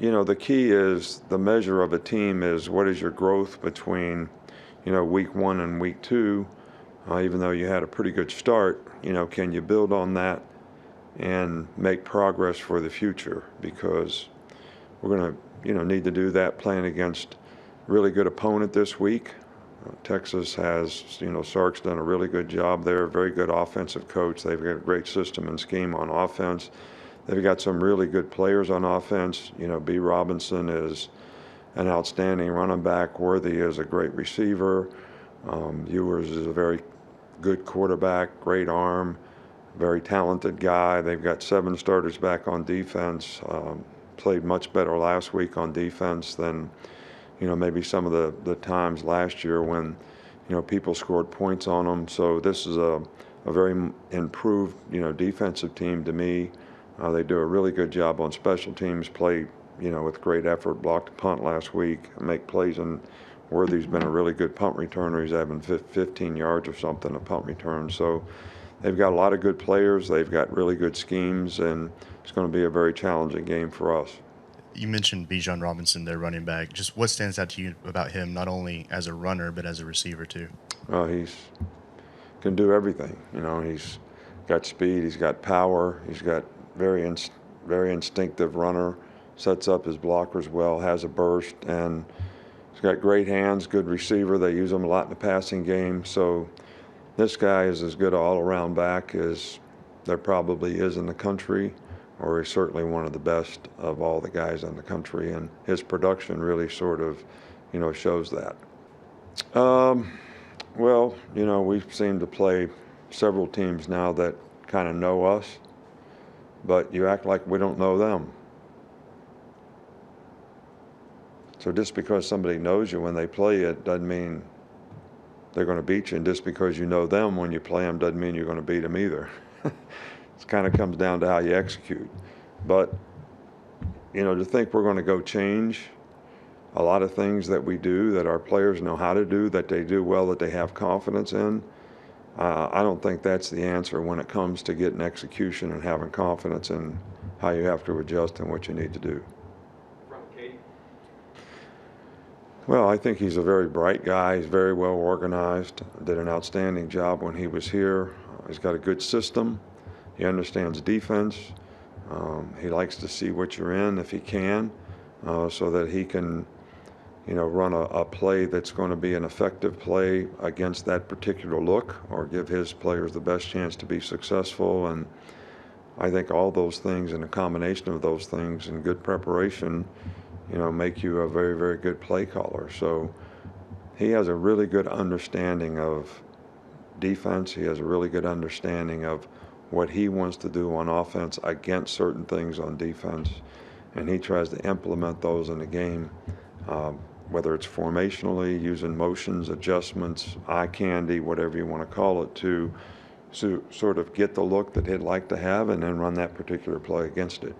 The key is the measure of a team is what is your growth between, week one and week two. Even though you had a pretty good start, can you build on that and make progress for the future? Because we're going to, need to do that playing against a really good opponent this week. Texas has, Sark's done a really good job there, very good offensive coach. They've got a great system and scheme on offense. They've got some really good players on offense. B. Robinson is an outstanding running back. Worthy is a great receiver. Ewers is a very good quarterback, great arm, very talented guy. They've got 7 starters back on defense. Played much better last week on defense than, maybe some of the times last year when, people scored points on them. So this is a very improved, defensive team to me. They do a really good job on special teams, play, with great effort, blocked a punt last week, make plays, and Worthy's been a really good punt returner. He's having 15 yards or something a punt return. So they've got a lot of good players. They've got really good schemes, and it's going to be a very challenging game for us. You mentioned Bijan Robinson, their running back. Just what stands out to you about him, not only as a runner but as a receiver too? He's can do everything. He's got speed. He's got power. He's got very instinctive runner. Sets up his blockers well. Has a burst, and he's got great hands. Good receiver. They use him a lot in the passing game. So this guy is as good an all-around back as there probably is in the country, or he's certainly one of the best of all the guys in the country, and his production really sort of, shows that. Well, we seem to play several teams now that kind of know us, but you act like we don't know them. So just because somebody knows you when they play you doesn't mean they're going to beat you, and just because you know them when you play them doesn't mean you're going to beat them either. It kind of comes down to how you execute. But, to think we're going to go change a lot of things that we do, that our players know how to do, that they do well, that they have confidence in, I don't think that's the answer when it comes to getting execution and having confidence in how you have to adjust and what you need to do. Well, I think he's a very bright guy. He's very well organized. Did an outstanding job when he was here. He's got a good system. He understands defense. He likes to see what you're in if he can, so that he can, run a play that's going to be an effective play against that particular look, or give his players the best chance to be successful. And I think all those things, and a combination of those things and good preparation, make you a very, very good play caller. So he has a really good understanding of defense. He has a really good understanding of what he wants to do on offense against certain things on defense, and he tries to implement those in the game, whether it's formationally, using motions, adjustments, eye candy, whatever you want to call it, to sort of get the look that he'd like to have and then run that particular play against it.